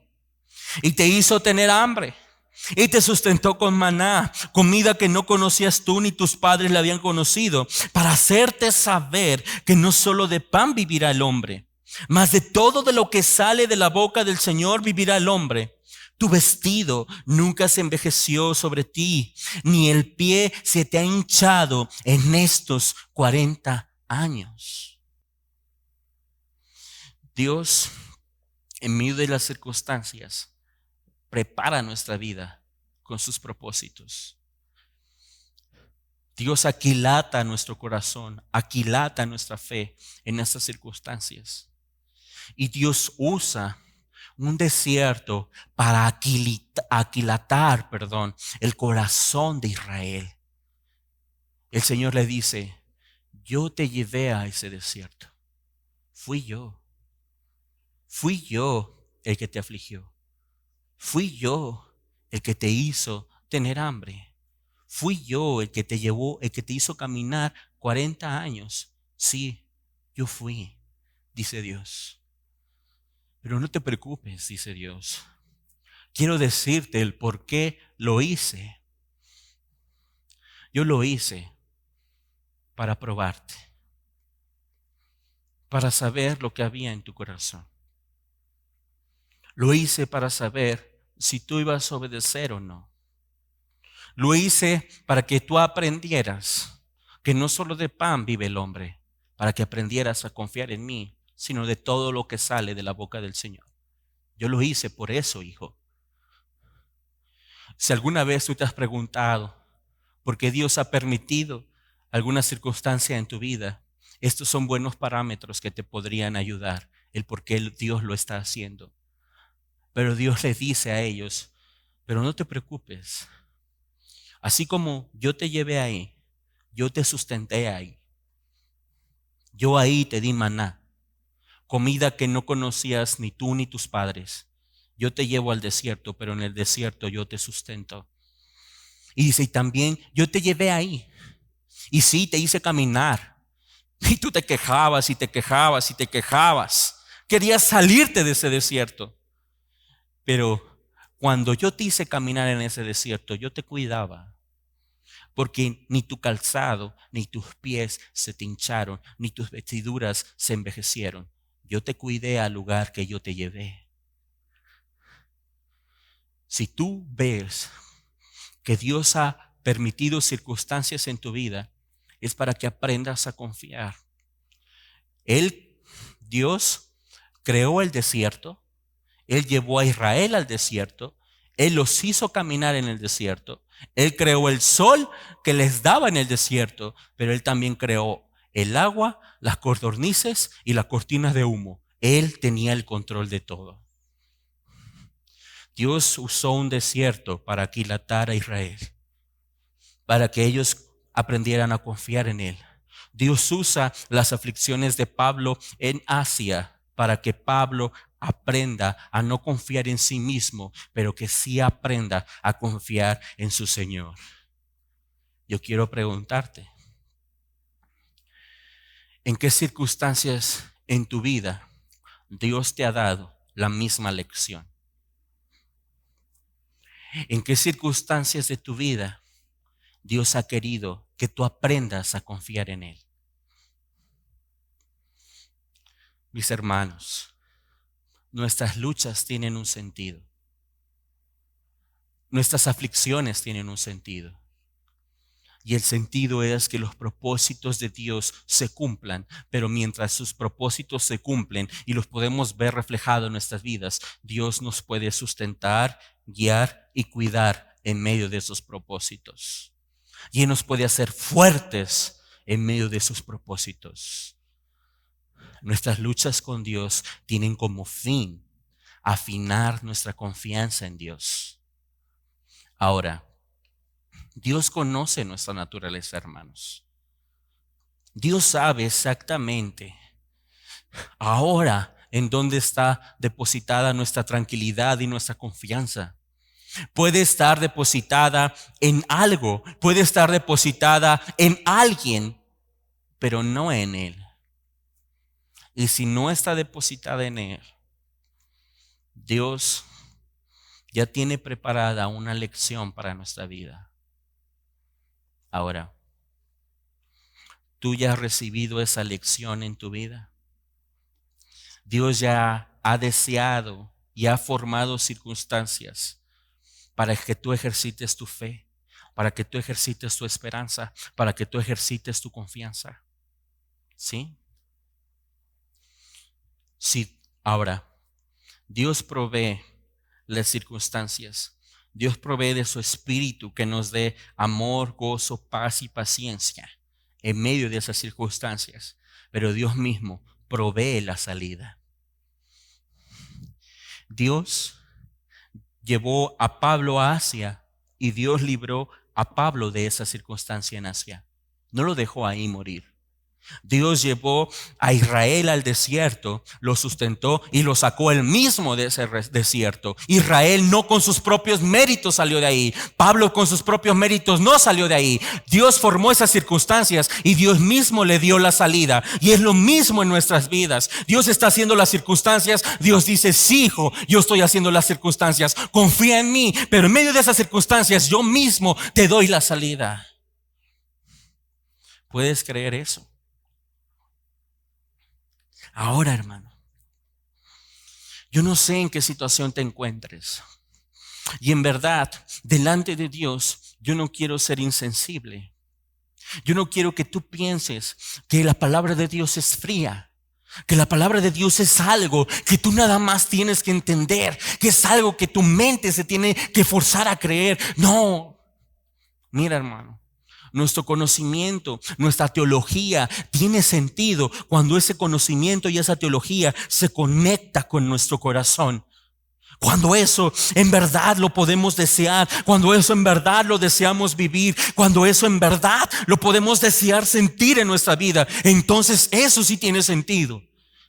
y te hizo tener hambre, y te sustentó con maná, comida que no conocías tú ni tus padres la habían conocido, para hacerte saber que no solo de pan vivirá el hombre, mas de todo de lo que sale de la boca del Señor vivirá el hombre. Tu vestido nunca se envejeció sobre ti, ni el pie se te ha hinchado en estos 40 años. Dios, en medio de las circunstancias, prepara nuestra vida con sus propósitos. Dios aquilata nuestro corazón, aquilata nuestra fe en estas circunstancias. Y Dios usa un desierto para aquilatar el corazón de Israel. El Señor le dice: yo te llevé a ese desierto. Fui yo el que te afligió. Fui yo el que te hizo tener hambre. Fui yo el que te llevó, el que te hizo caminar 40 años. Sí, yo fui, dice Dios. Pero no te preocupes, dice Dios. Quiero decirte el por qué lo hice. Yo lo hice para probarte, para saber lo que había en tu corazón. Lo hice para saber si tú ibas a obedecer o no. Lo hice para que tú aprendieras que no solo de pan vive el hombre, para que aprendieras a confiar en mí, sino de todo lo que sale de la boca del Señor. Yo lo hice por eso, hijo. Si alguna vez tú te has preguntado por qué Dios ha permitido alguna circunstancia en tu vida, estos son buenos parámetros que te podrían ayudar, el por qué Dios lo está haciendo. Pero Dios les dice a ellos: pero no te preocupes. Así como yo te llevé ahí, yo te sustenté ahí. Yo ahí te di maná, comida que no conocías ni tú ni tus padres. Yo te llevo al desierto, pero en el desierto yo te sustento. Y dice, y también yo te llevé ahí. Y sí, te hice caminar. Y tú te quejabas y te quejabas y te quejabas. Querías salirte de ese desierto. Pero cuando yo te hice caminar en ese desierto, yo te cuidaba. Porque ni tu calzado, ni tus pies se te hincharon, ni tus vestiduras se envejecieron. Yo te cuidé al lugar que yo te llevé. Si tú ves que Dios ha permitido circunstancias en tu vida, es para que aprendas a confiar. Dios creó el desierto. Él llevó a Israel al desierto. Él los hizo caminar en el desierto. Él creó el sol que les daba en el desierto, pero Él también creó el agua, las codornices y las cortinas de humo. Él tenía el control de todo. Dios usó un desierto para aquilatar a Israel, para que ellos aprendieran a confiar en Él. Dios usa las aflicciones de Pablo en Asia para que Pablo aprenda a no confiar en sí mismo, pero que sí aprenda a confiar en su Señor. Yo quiero preguntarte, ¿en qué circunstancias en tu vida Dios te ha dado la misma lección? ¿En qué circunstancias de tu vida Dios ha querido que tú aprendas a confiar en Él? Mis hermanos, nuestras luchas tienen un sentido. Nuestras aflicciones tienen un sentido. Y el sentido es que los propósitos de Dios se cumplan, pero mientras sus propósitos se cumplen y los podemos ver reflejados en nuestras vidas, Dios nos puede sustentar, guiar y cuidar en medio de esos propósitos. Y Él nos puede hacer fuertes en medio de sus propósitos. Nuestras luchas con Dios tienen como fin afinar nuestra confianza en Dios. Ahora, Dios conoce nuestra naturaleza, hermanos. Dios sabe exactamente ahora en dónde está depositada nuestra tranquilidad y nuestra confianza. Puede estar depositada en algo, puede estar depositada en alguien, pero no en Él. Y si no está depositada en Él, Dios ya tiene preparada una lección para nuestra vida. Ahora, ¿tú ya has recibido esa lección en tu vida? Dios ya ha deseado y ha formado circunstancias para que tú ejercites tu fe, para que tú ejercites tu esperanza, para que tú ejercites tu confianza. ¿Sí? Sí, ahora, Dios provee las circunstancias. Dios provee de su espíritu que nos dé amor, gozo, paz y paciencia en medio de esas circunstancias. Pero Dios mismo provee la salida. Dios llevó a Pablo a Asia y Dios libró a Pablo de esa circunstancia en Asia. No lo dejó ahí morir. Dios llevó a Israel al desierto, lo sustentó y lo sacó él mismo de ese desierto. Israel no con sus propios méritos salió de ahí. Pablo con sus propios méritos no salió de ahí. Dios formó esas circunstancias y Dios mismo le dio la salida. Y es lo mismo en nuestras vidas. Dios está haciendo las circunstancias. Dios dice, sí, hijo, yo estoy haciendo las circunstancias. Confía en mí. Pero en medio de esas circunstancias yo mismo te doy la salida. ¿Puedes creer eso? Ahora, hermano, yo no sé en qué situación te encuentres. Y en verdad, delante de Dios, yo no quiero ser insensible. Yo no quiero que tú pienses que la palabra de Dios es fría, que la palabra de Dios es algo que tú nada más tienes que entender, que es algo que tu mente se tiene que forzar a creer. No, mira, hermano. Nuestro conocimiento, nuestra teología tiene sentido cuando ese conocimiento y esa teología se conecta con nuestro corazón. Cuando eso en verdad lo podemos desear, cuando eso en verdad lo deseamos vivir, cuando eso en verdad lo podemos desear sentir en nuestra vida, entonces eso sí tiene sentido.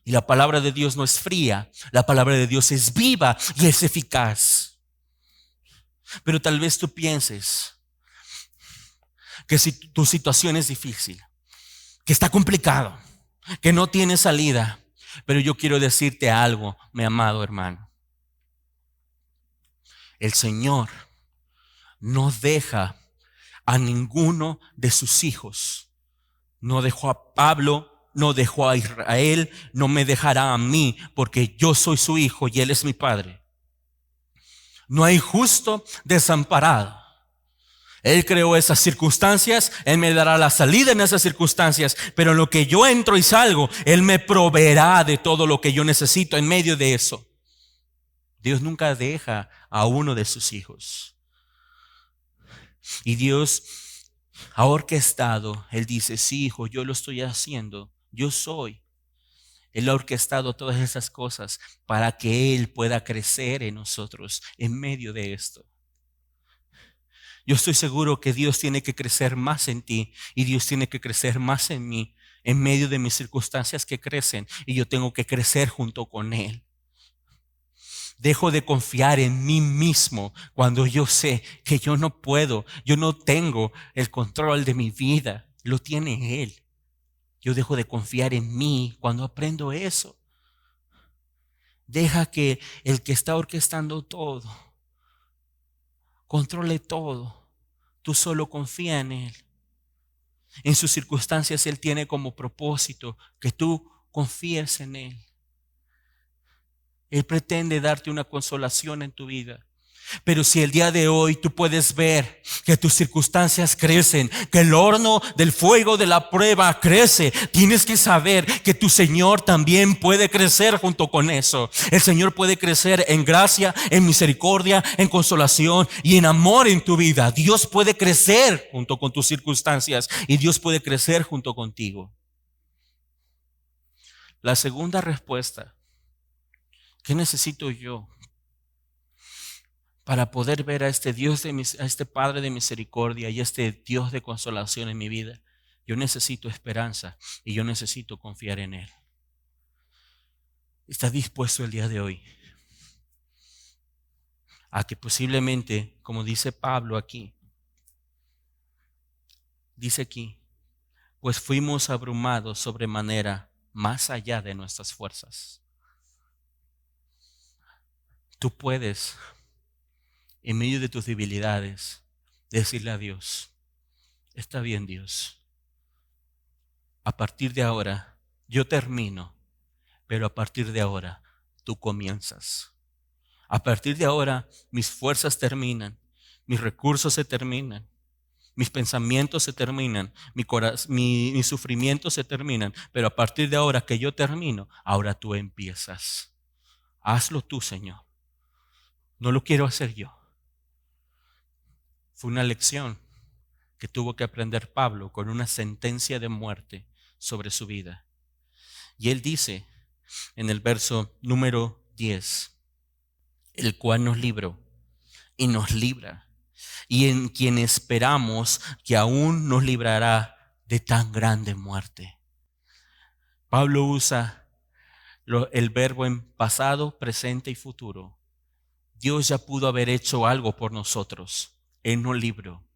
Y la palabra de Dios no es fría, la palabra de Dios es viva y es eficaz. Pero tal vez tú pienses, que si tu situación es difícil, que está complicado, que no tiene salida. Pero yo quiero decirte algo, mi amado hermano. El Señor no deja a ninguno de sus hijos. No dejó a Pablo, no dejó a Israel, no me dejará a mí, porque yo soy su hijo y Él es mi Padre. No hay justo desamparado. Él creó esas circunstancias, Él me dará la salida en esas circunstancias, pero en lo que yo entro y salgo, Él me proveerá de todo lo que yo necesito en medio de eso. Dios nunca deja a uno de sus hijos. Y Dios ha orquestado, Él dice, sí, hijo, yo lo estoy haciendo, yo soy. Él ha orquestado todas esas cosas para que Él pueda crecer en nosotros en medio de esto. Yo estoy seguro que Dios tiene que crecer más en ti y Dios tiene que crecer más en mí en medio de mis circunstancias que crecen, y yo tengo que crecer junto con Él. Dejo de confiar en mí mismo cuando yo sé que yo no puedo, yo no tengo el control de mi vida, lo tiene Él. Yo dejo de confiar en mí cuando aprendo eso. Deja que el que está orquestando todo controle todo. Tú solo confía en Él. En sus circunstancias Él tiene como propósito que tú confíes en Él. Él pretende darte una consolación en tu vida. Pero si el día de hoy tú puedes ver que tus circunstancias crecen, que el horno del fuego de la prueba crece, tienes que saber que tu Señor también puede crecer junto con eso. El Señor puede crecer en gracia, en misericordia, en consolación y en amor en tu vida. Dios puede crecer junto con tus circunstancias y Dios puede crecer junto contigo. La segunda respuesta: ¿qué necesito yo para poder ver a este Dios a este Padre de misericordia y este Dios de consolación en mi vida? Yo necesito esperanza y yo necesito confiar en Él. ¿Estás dispuesto el día de hoy a que posiblemente, como dice Pablo aquí, dice aquí, pues fuimos abrumados sobremanera más allá de nuestras fuerzas? Tú puedes, en medio de tus debilidades, decirle a Dios: está bien, Dios, a partir de ahora yo termino, pero a partir de ahora tú comienzas. A partir de ahora mis fuerzas terminan, mis recursos se terminan, mis pensamientos se terminan, mi sufrimiento se terminan, pero a partir de ahora que yo termino, ahora tú empiezas. Hazlo tú, Señor. No lo quiero hacer yo. Fue una lección que tuvo que aprender Pablo con una sentencia de muerte sobre su vida. Y él dice en el verso número 10, el cual nos libró y nos libra, y en quien esperamos que aún nos librará de tan grande muerte. Pablo usa el verbo en pasado, presente y futuro. Dios ya pudo haber hecho algo por nosotros. Él nos libró.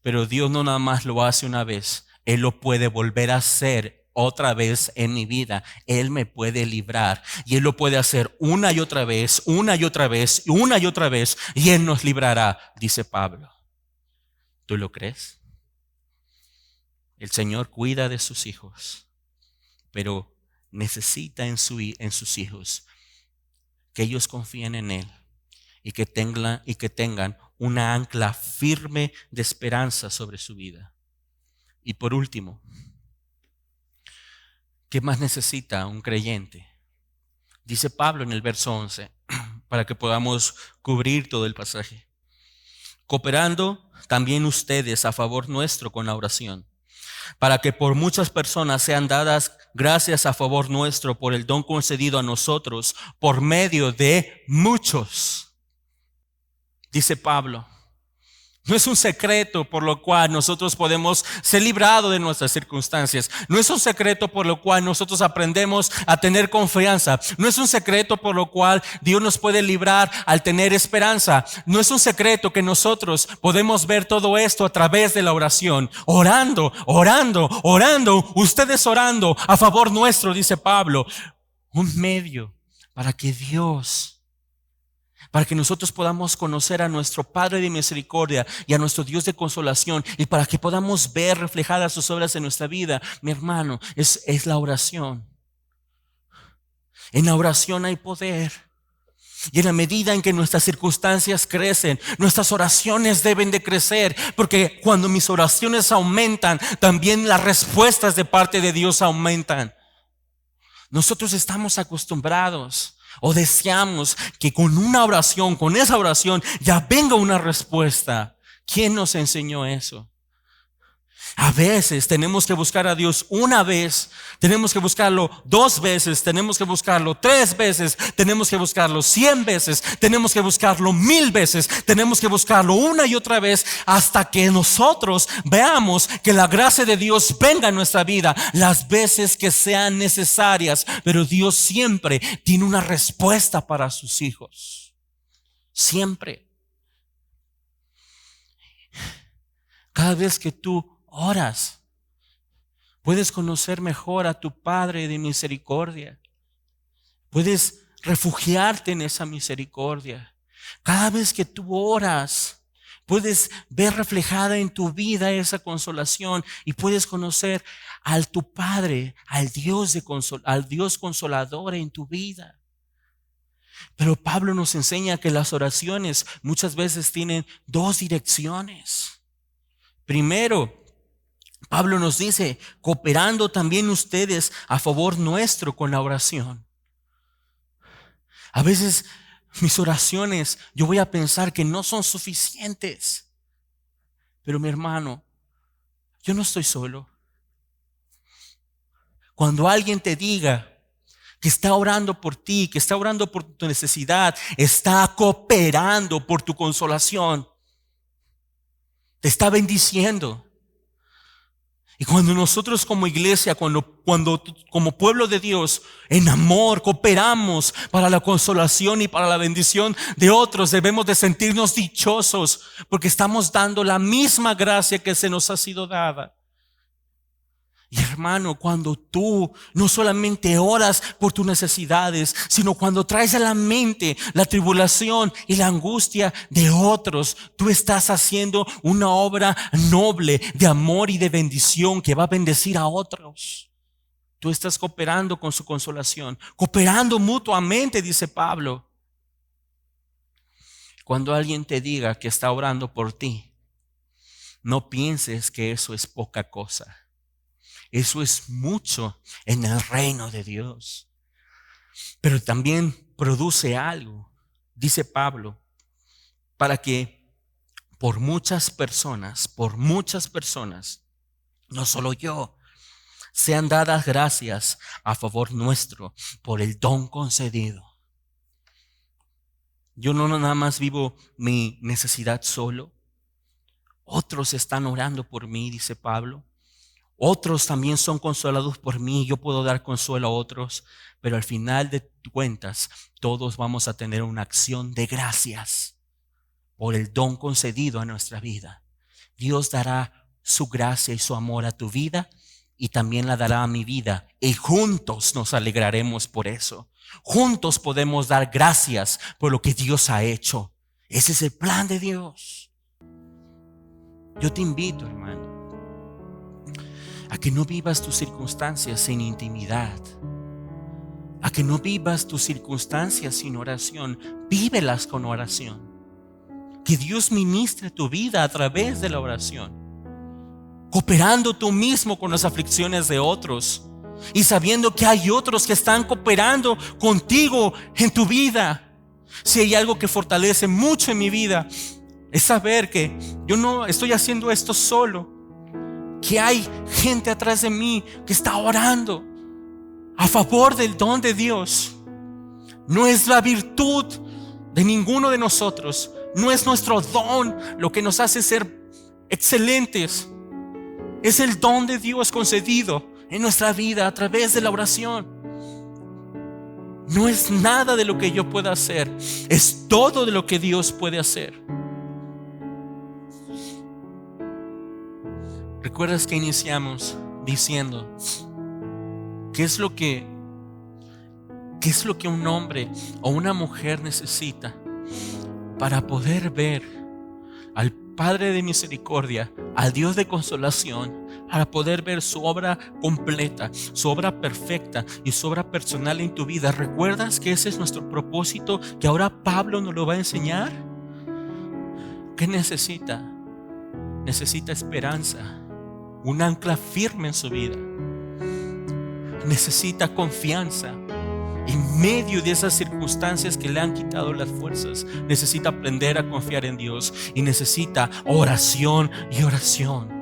Pero Dios no nada más lo hace una vez. Él lo puede volver a hacer otra vez en mi vida. Él me puede librar. Y Él lo puede hacer una y otra vez, una y otra vez, una y otra vez. Y Él nos librará, dice Pablo. ¿Tú lo crees? El Señor cuida de sus hijos, pero necesita en sus hijos que ellos confíen en Él. Y que tengan una ancla firme de esperanza sobre su vida. Y por último, ¿qué más necesita un creyente? Dice Pablo en el verso 11, para que podamos cubrir todo el pasaje. Cooperando también ustedes a favor nuestro con la oración, para que por muchas personas sean dadas gracias a favor nuestro por el don concedido a nosotros por medio de muchos. Dice Pablo, No es un secreto por lo cual nosotros podemos ser librados de nuestras circunstancias. No es un secreto por lo cual nosotros aprendemos a tener confianza. No es un secreto por lo cual Dios nos puede librar al tener esperanza. No es un secreto que nosotros podemos ver todo esto a través de la oración. Orando, orando, orando. Ustedes orando a favor nuestro, dice Pablo. Un medio para que nosotros podamos conocer a nuestro Padre de misericordia y a nuestro Dios de consolación, y para que podamos ver reflejadas sus obras en nuestra vida. Mi hermano, es la oración. En la oración hay poder. Y en la medida en que nuestras circunstancias crecen, nuestras oraciones deben de crecer, porque cuando mis oraciones aumentan, también las respuestas de parte de Dios aumentan. Nosotros estamos acostumbrados o deseamos que con una oración, con esa oración, ya venga una respuesta. ¿Quién nos enseñó eso? A veces tenemos que buscar a Dios una vez, tenemos que buscarlo 2 veces, tenemos que buscarlo 3 veces, tenemos que buscarlo 100 veces, tenemos que buscarlo 1000 veces, tenemos que buscarlo una y otra vez hasta que nosotros veamos que la gracia de Dios venga en nuestra vida las veces que sean necesarias. Pero Dios siempre tiene una respuesta para sus hijos. Siempre. Cada vez que tú oras, puedes conocer mejor a tu Padre de misericordia. Puedes refugiarte en esa misericordia. Cada vez que tú oras, puedes ver reflejada en tu vida esa consolación y puedes conocer al tu Padre, al Dios consolador en tu vida. Pero Pablo nos enseña que las oraciones muchas veces tienen 2 direcciones. Primero, Pablo nos dice, cooperando también ustedes a favor nuestro con la oración. A veces mis oraciones, yo voy a pensar que no son suficientes. Pero mi hermano, yo no estoy solo. Cuando alguien te diga que está orando por ti, que está orando por tu necesidad, está cooperando por tu consolación, te está bendiciendo. Y cuando nosotros como iglesia, cuando como pueblo de Dios, en amor cooperamos para la consolación y para la bendición de otros, debemos de sentirnos dichosos porque estamos dando la misma gracia que se nos ha sido dada. Y hermano, cuando tú no solamente oras por tus necesidades, sino cuando traes a la mente la tribulación y la angustia de otros, tú estás haciendo una obra noble de amor y de bendición que va a bendecir a otros. Tú estás cooperando con su consolación, cooperando mutuamente, dice Pablo. Cuando alguien te diga que está orando por ti, no pienses que eso es poca cosa. Eso es mucho en el reino de Dios. Pero también produce algo, dice Pablo, para que por muchas personas, no solo yo, sean dadas gracias a favor nuestro por el don concedido. Yo no nada más vivo mi necesidad solo. Otros están orando por mí, dice Pablo. Otros también son consolados por mí. Yo puedo dar consuelo a otros. Pero al final de cuentas, todos vamos a tener una acción de gracias por el don concedido a nuestra vida. Dios dará su gracia y su amor a tu vida y también la dará a mi vida. Y juntos nos alegraremos por eso. Juntos podemos dar gracias por lo que Dios ha hecho. Ese es el plan de Dios. Yo te invito, hermano, a que no vivas tus circunstancias sin intimidad, a que no vivas tus circunstancias sin oración. Vívelas con oración. Que Dios ministre tu vida a través de la oración, cooperando tú mismo con las aflicciones de otros y sabiendo que hay otros que están cooperando contigo en tu vida. Si hay algo que fortalece mucho en mi vida, es saber que yo no estoy haciendo esto solo, que hay gente atrás de mí que está orando a favor del don de Dios. No es la virtud de ninguno de nosotros, No es nuestro don lo que nos hace ser excelentes. Es el don de Dios concedido en nuestra vida a través de la oración. No es nada de lo que yo pueda hacer, es todo de lo que Dios puede hacer. ¿Recuerdas que iniciamos diciendo qué es lo que un hombre o una mujer necesita para poder ver al Padre de misericordia, al Dios de consolación, para poder ver su obra completa, su obra perfecta y su obra personal en tu vida? ¿Recuerdas que ese es nuestro propósito, que ahora Pablo nos lo va a enseñar? ¿Qué necesita? Necesita esperanza, un ancla firme en su vida. Necesita confianza en medio de esas circunstancias que le han quitado las fuerzas. Necesita aprender a confiar en Dios y necesita oración y oración.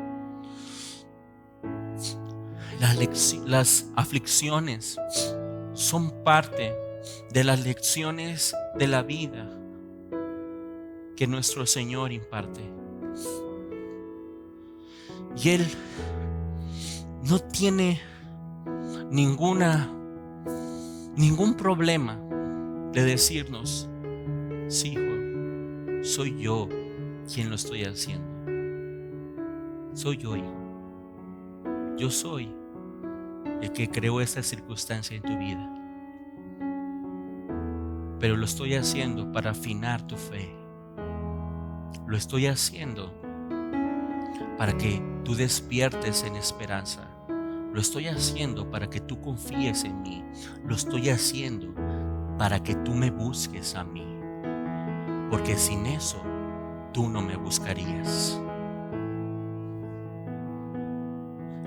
Las aflicciones son parte de las lecciones de la vida que nuestro Señor imparte. Y Él no tiene ningún problema de decirnos: sí, hijo, soy yo quien lo estoy haciendo. Soy yo, hijo. Yo soy el que creó esta circunstancia en tu vida. Pero lo estoy haciendo para afinar tu fe. Lo estoy haciendo para que tú despiertes en esperanza. Lo estoy haciendo para que tú confíes en mí. Lo estoy haciendo para que tú me busques a mí. Porque sin eso, tú no me buscarías.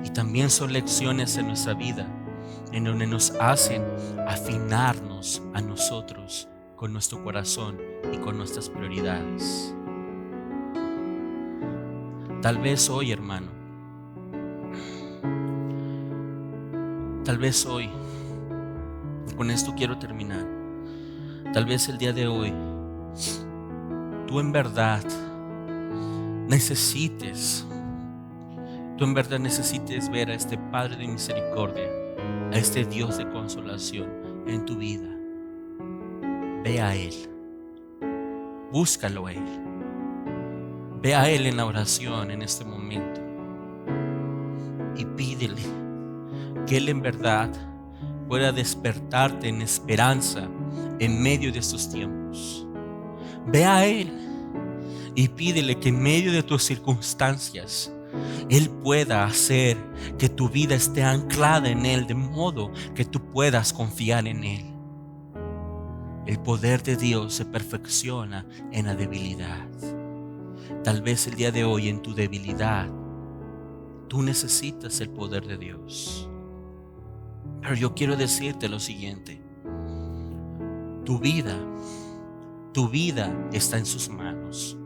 Y también son lecciones en nuestra vida en donde nos hacen afinarnos a nosotros con nuestro corazón y con nuestras prioridades. Tal vez hoy, hermano, tal vez hoy, con esto quiero terminar, tal vez el día de hoy, tú en verdad necesites ver a este Padre de misericordia, a este Dios de consolación en tu vida. Ve a Él, búscalo a Él, ve a Él en la oración en este momento y pídele que Él en verdad pueda despertarte en esperanza en medio de estos tiempos. Ve a Él y pídele que en medio de tus circunstancias Él pueda hacer que tu vida esté anclada en Él, de modo que tú puedas confiar en Él. El poder de Dios se perfecciona en la debilidad. Tal vez el día de hoy, en tu debilidad, tú necesitas el poder de Dios. Pero yo quiero decirte lo siguiente: tu vida está en sus manos.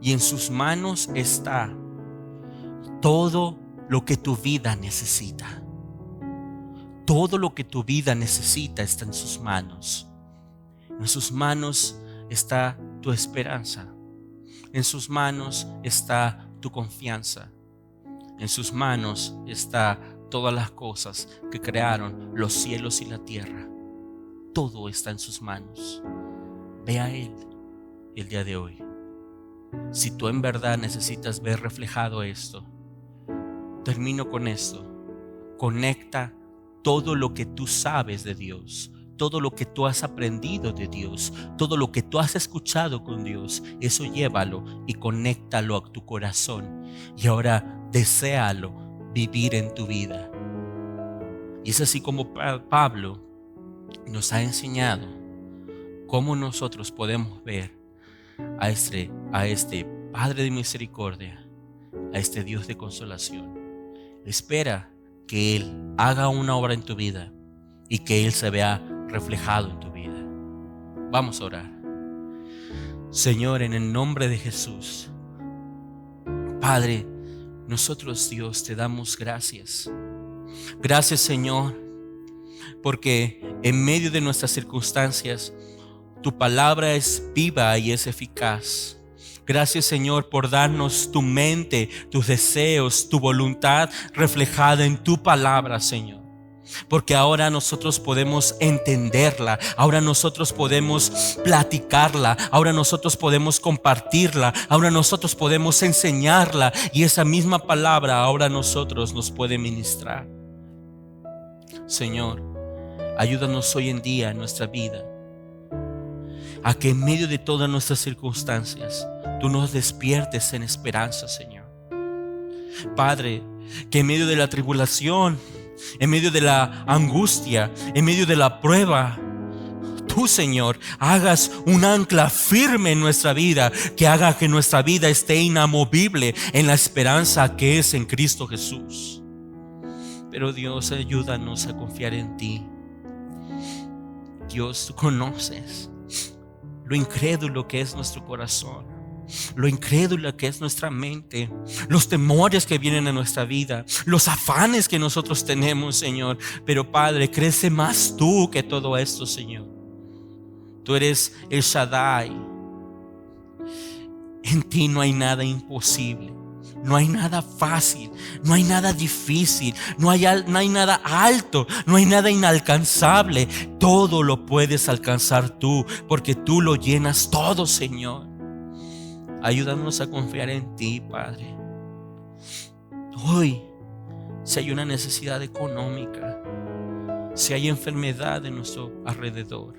Y en sus manos está todo lo que tu vida necesita. Todo lo que tu vida necesita está en sus manos. En sus manos está tu esperanza. En sus manos está tu confianza. En sus manos está todas las cosas que crearon los cielos y la tierra. Todo está en sus manos. Ve a Él el día de hoy. Si tú en verdad necesitas ver reflejado esto, termino con esto: conecta todo lo que tú sabes de Dios, todo lo que tú has aprendido de Dios, todo lo que tú has escuchado con Dios. Eso llévalo y conéctalo a tu corazón. Y ahora deséalo vivir en tu vida. Y es así como Pablo nos ha enseñado cómo nosotros podemos ver a este Padre de misericordia, a este Dios de consolación. Espera que Él haga una obra en tu vida y que Él se vea reflejado en tu vida. Vamos a orar. Señor, en el nombre de Jesús, Padre, nosotros, Dios, te damos gracias. Gracias, Señor, porque en medio de nuestras circunstancias Tu palabra es viva y es eficaz. Gracias, Señor, por darnos tu mente, tus deseos, tu voluntad reflejada en tu palabra, Señor. Porque ahora nosotros podemos entenderla, ahora nosotros podemos platicarla, ahora nosotros podemos compartirla, ahora nosotros podemos enseñarla, y esa misma palabra ahora a nosotros nos puede ministrar. Señor, ayúdanos hoy en día en nuestra vida a que en medio de todas nuestras circunstancias tú nos despiertes en esperanza, Señor. Padre, que en medio de la tribulación, en medio de la angustia, en medio de la prueba, tú, Señor, hagas un ancla firme en nuestra vida, que haga que nuestra vida esté inamovible en la esperanza que es en Cristo Jesús. Pero Dios, ayúdanos a confiar en ti. Dios, tú conoces lo incrédulo que es nuestro corazón, lo incrédula que es nuestra mente, los temores que vienen a nuestra vida, los afanes que nosotros tenemos, Señor. Pero Padre, crece más tú que todo esto, Señor. Tú eres el Shaddai. En ti no hay nada imposible, no hay nada fácil, no hay nada difícil, no hay nada alto, no hay nada inalcanzable. Todo lo puedes alcanzar tú, porque tú lo llenas todo, Señor. Ayúdanos a confiar en ti, Padre. Hoy, si hay una necesidad económica, si hay enfermedad en nuestro alrededor,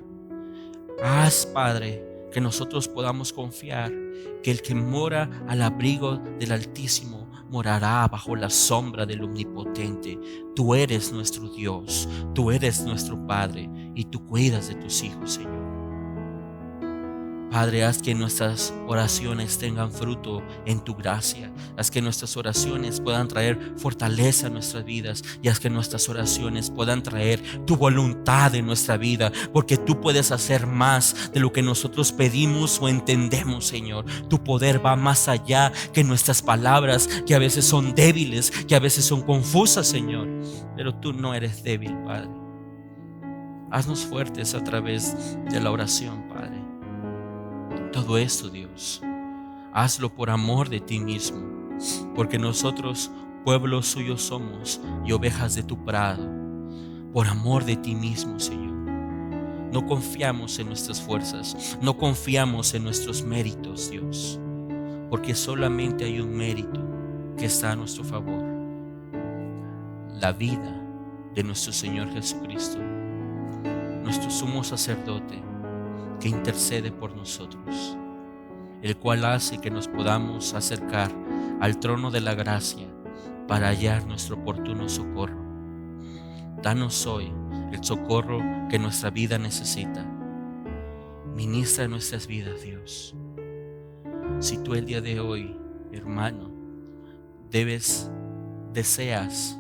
haz, Padre, que nosotros podamos confiar que el que mora al abrigo del Altísimo morará bajo la sombra del Omnipotente. Tú eres nuestro Dios, tú eres nuestro Padre, y tú cuidas de tus hijos, Señor. Padre, haz que nuestras oraciones tengan fruto en tu gracia. Haz que nuestras oraciones puedan traer fortaleza a nuestras vidas, y haz que nuestras oraciones puedan traer tu voluntad en nuestra vida, porque tú puedes hacer más de lo que nosotros pedimos o entendemos, Señor. Tu poder va más allá que nuestras palabras, que a veces son débiles, que a veces son confusas, Señor. Pero tú no eres débil, Padre. Haznos fuertes a través de la oración, Padre. Todo esto, Dios, hazlo por amor de ti mismo, porque nosotros pueblo suyo somos y ovejas de tu prado. Por amor de ti mismo, Señor. No confiamos en nuestras fuerzas, no confiamos en nuestros méritos, Dios, porque solamente hay un mérito que está a nuestro favor: la vida de nuestro Señor Jesucristo, nuestro sumo sacerdote, que intercede por nosotros, el cual hace que nos podamos acercar al trono de la gracia para hallar nuestro oportuno socorro. Danos hoy el socorro que nuestra vida necesita. Ministra en nuestras vidas, Dios. Si tú el día de hoy, hermano, deseas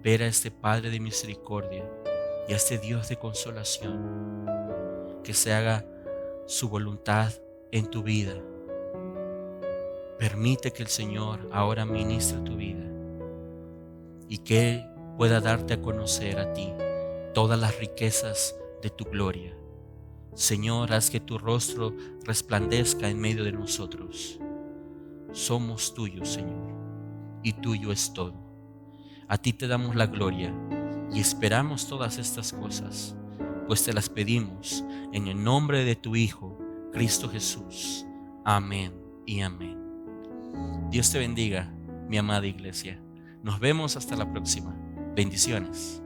ver a este Padre de misericordia y a este Dios de consolación, que se haga su voluntad en tu vida, permite que el Señor ahora ministre tu vida y que Él pueda darte a conocer a ti todas las riquezas de tu gloria. Señor, haz que tu rostro resplandezca en medio de nosotros. Somos tuyos, Señor, y tuyo es todo. A ti te damos la gloria y esperamos todas estas cosas, pues te las pedimos en el nombre de tu Hijo, Cristo Jesús. Amén y amén. Dios te bendiga, mi amada iglesia. Nos vemos hasta la próxima. Bendiciones.